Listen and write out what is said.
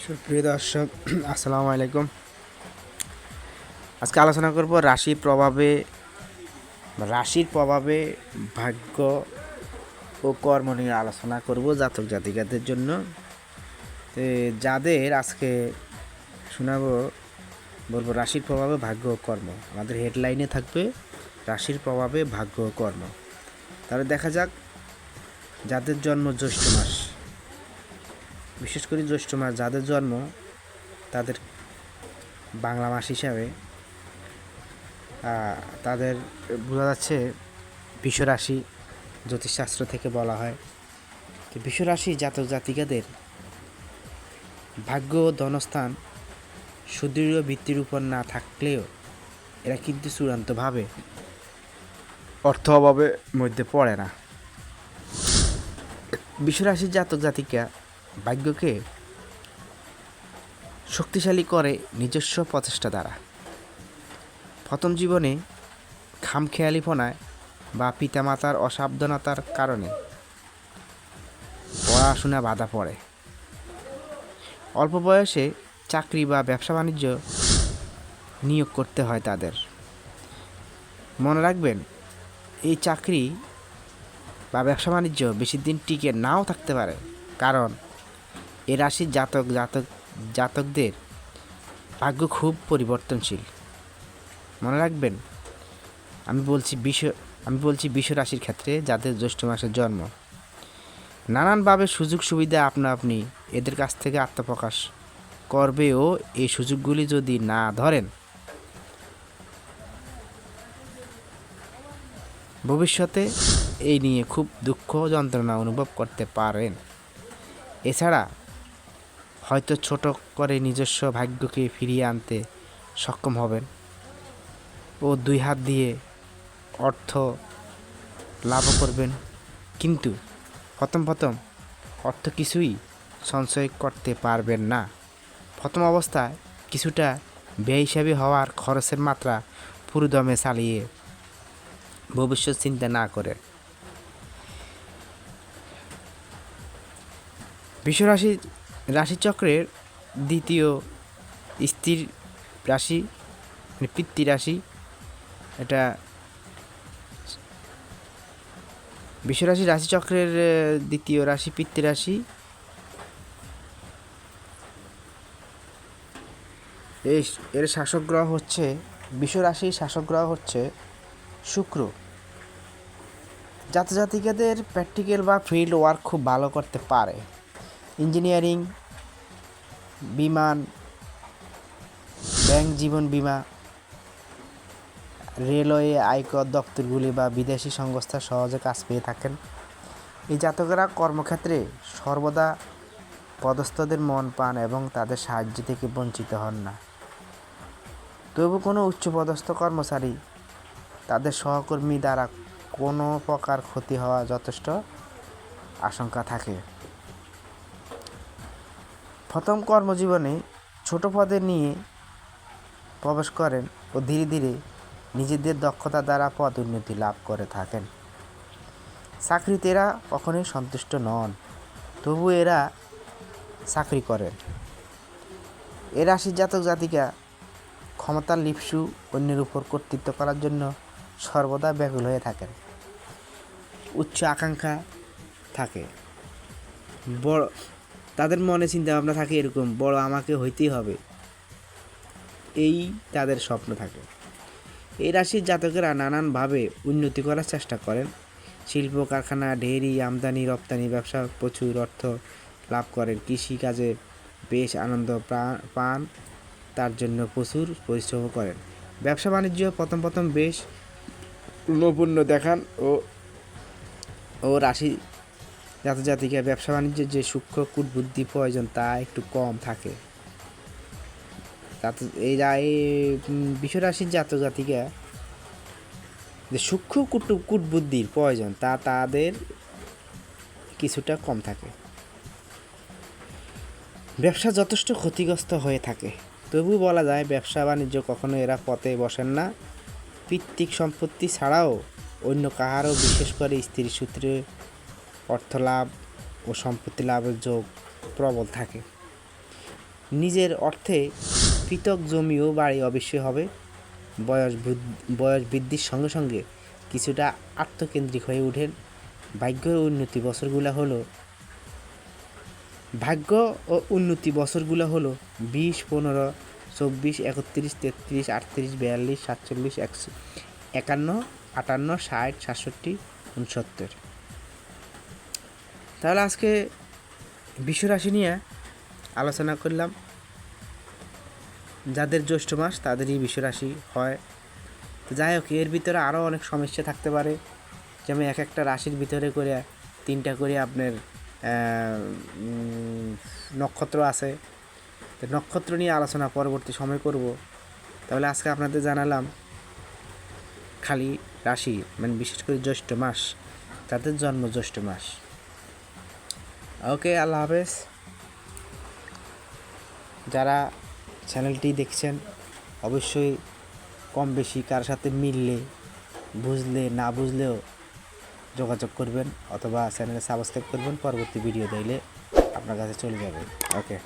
সুপ্রিয় দর্শক, আসসালামু আলাইকুম। আজকে আলোচনা করব রাশির প্রভাবে ভাগ্য ও কর্ম নিয়ে আলোচনা করব জাতক জাতিকাদের জন্য। যাদের আজকে শোনাবো, বলবো রাশির প্রভাবে ভাগ্য ও কর্ম। আমাদের হেডলাইনে থাকবে রাশির প্রভাবে ভাগ্য ও কর্ম। তাহলে দেখা যাক, যাদের জন্ম জ্যৈষ্ঠ মাস, বিশেষ করে জ্যৈষ্ঠ মাস যাদের জন্ম, তাদের বাংলা মাস হিসাবে তাদের বোঝা যাচ্ছে বিশ্বরাশি, জ্যোতিষশাস্ত্র থেকে বলা হয় যে বিশ্বরাশি জাতক জাতিকাদের ভাগ্য ও ধনস্থান সুদৃঢ় ভিত্তির উপর না থাকলেও এরা কিন্তু চূড়ান্তভাবে অর্থ অভাবের মধ্যে পড়ে না। বিশ্বরাশির জাতক জাতিকা ভাগ্যকে শক্তিশালী করে নিজস্ব প্রচেষ্টা দ্বারা। প্রথম জীবনে খামখেয়ালিপনায় বা পিতামাতার অসাবধানতার কারণে পড়াশোনা বাধা পড়ে। অল্প বয়সে চাকরি বা ব্যবসা বাণিজ্য নিয়োগ করতে হয় তাদের। মনে রাখবেন, এই চাকরি বা ব্যবসা বাণিজ্য বেশি দিন টিকে নাও থাকতে পারে, কারণ এ রাশির জাতকদের ভাগ্য খুব পরিবর্তনশীল। মনে রাখবেন, আমি বলছি বিশ্ব রাশির ক্ষেত্রে যাদের জ্যৈষ্ঠ মাসের জন্ম। নানানভাবে সুযোগ সুবিধা আপনি এদের কাছ থেকে আত্মপ্রকাশ করবেও এই সুযোগগুলি যদি না ধরেন, ভবিষ্যতে এই নিয়ে খুব দুঃখ যন্ত্রণা অনুভব করতে পারেন। এছাড়া হয়তো ছোট করে নিজস্ব ভাগ্যকে ফিরিয়ে আনতে সক্ষম হবেন ও দুই হাত দিয়ে অর্থ লাভও করবেন, কিন্তু প্রথম অর্থ কিছুই সঞ্চয় করতে পারবেন না। প্রথম অবস্থায় কিছুটা বেহিসাবি হওয়ার খরচের মাত্রা পুরোদমে চালিয়ে ভবিষ্যৎ চিন্তা না করে রাশিচক্রের দ্বিতীয় স্থির রাশি পিতৃ রাশি। এটা বিশ্বরাশি রাশিচক্রের দ্বিতীয় রাশি পিতৃ রাশি। এর শাসক গ্রহ হচ্ছে, বিশ্বরাশির শাসক গ্রহ হচ্ছে শুক্র। জাতজাতিকাদের প্র্যাকটিক্যাল বা ফিল্ড ওয়ার্ক খুব ভালো করতে পারে। ইঞ্জিনিয়ারিং, বিমান, ব্যাংক, জীবন বিমা, রেলওয়ে, আয়কর দপ্তরগুলি বা বিদেশি সংস্থা সহজে কাজ পেয়ে থাকেন। এই জাতকেরা কর্মক্ষেত্রে সর্বদা পদস্থদের মন পান এবং তাদের সাহায্য থেকে বঞ্চিত হন না। তবু কোনো উচ্চপদস্থ কর্মচারী তাদের সহকর্মী দ্বারা কোনো প্রকার ক্ষতি হওয়া যথেষ্ট আশঙ্কা থাকে। প্রথম কর্মজীবনে ছোট পদে নিয়ে প্রবেশ করেন ও ধীরে ধীরে নিজেদের দক্ষতা দ্বারা পদ উন্নতি লাভ করে থাকেন। চাকরিতে এরা কখনোই সন্তুষ্ট নন, তবু এরা চাকরি করেন। এ রাশির জাতক জাতিকা ক্ষমতার লিপ্সু, অন্যের উপর কর্তৃত্ব করার জন্য সর্বদা ব্যাকুল হয়ে থাকেন। উচ্চ আকাঙ্ক্ষা থাকে, বড় তাদের মনে চিন্তা ভাবনা থাকে এরকম, বড় আমাকে হইতেই হবে, এই তাদের স্বপ্ন থাকে। এই রাশির জাতকেরা নানানভাবে উন্নতি করার চেষ্টা করেন। শিল্প কারখানা, ডেয়ারি, আমদানি রপ্তানি ব্যবসা প্রচুর অর্থ লাভ করেন। কৃষিকাজে বেশ আনন্দ পান, তার জন্য প্রচুর পরিশ্রম করেন। ব্যবসা বাণিজ্য প্রথম বেশ নৈপুণ্য দেখান ও রাশি জাতজাতিকা ব্যবসা বাণিজ্যের যে সূক্ষ্ম কূটবুদ্ধি প্রয়োজন তা একটু কম থাকে। এই বিশ্বরাশির জাতক জাতিকা যে সূক্ষ্ম কূটবুদ্ধির প্রয়োজন তা তাদের কিছুটা কম থাকে। ব্যবসা যথেষ্ট ক্ষতিগ্রস্ত হয়ে থাকে, তবু বলা যায় ব্যবসা বাণিজ্য কখনো এরা পথে বসেন না। পিতৃক সম্পত্তি ছাড়াও অন্য কাহারও, বিশেষ করে স্ত্রীর সূত্রে অর্থ লাভ ও সম্পত্তি লাভের যোগ প্রবল থাকে। নিজের অর্থে পৃথক জমি ও বাড়ি অবশ্যই হবে। বয়স বৃদ্ধির সঙ্গে সঙ্গে কিছুটা আত্মকেন্দ্রিক হয়ে ওঠেন। ভাগ্য ও উন্নতি বছরগুলো হলো 20, 15, 24, 31, 33, 38, 42, 47, 51, 58, 60, 67, 69। তাহলে আজকে বিশ্বরাশি নিয়ে আলোচনা করলাম। যাদের জ্যৈষ্ঠ মাস তাদেরই বিশ্বরাশি হয়। তো যাই হোক, এর ভিতরে আরও অনেক সমস্যা থাকতে পারে, যেমন এক একটা রাশির ভিতরে করে 3টা করে আপনার নক্ষত্র আছে। তো নক্ষত্র নিয়ে আলোচনা পরবর্তী সময় করব। তাহলে আজকে আপনাদের জানালাম খালি রাশি, মানে বিশেষ করে জ্যৈষ্ঠ মাস, তাদের জন্ম জ্যৈষ্ঠ মাস। ওকে, আল্লাহ হাফেজ। যারা চ্যানেলটি দেখছেন অবশ্যই কম বেশি কার সাথে মিললে, বুঝলে না বুঝলেও যোগাযোগ করবেন, অথবা চ্যানেলে সাবস্ক্রাইব করবেন। পরবর্তী ভিডিও দিলে আপনার কাছে চলে যাবে। ওকে।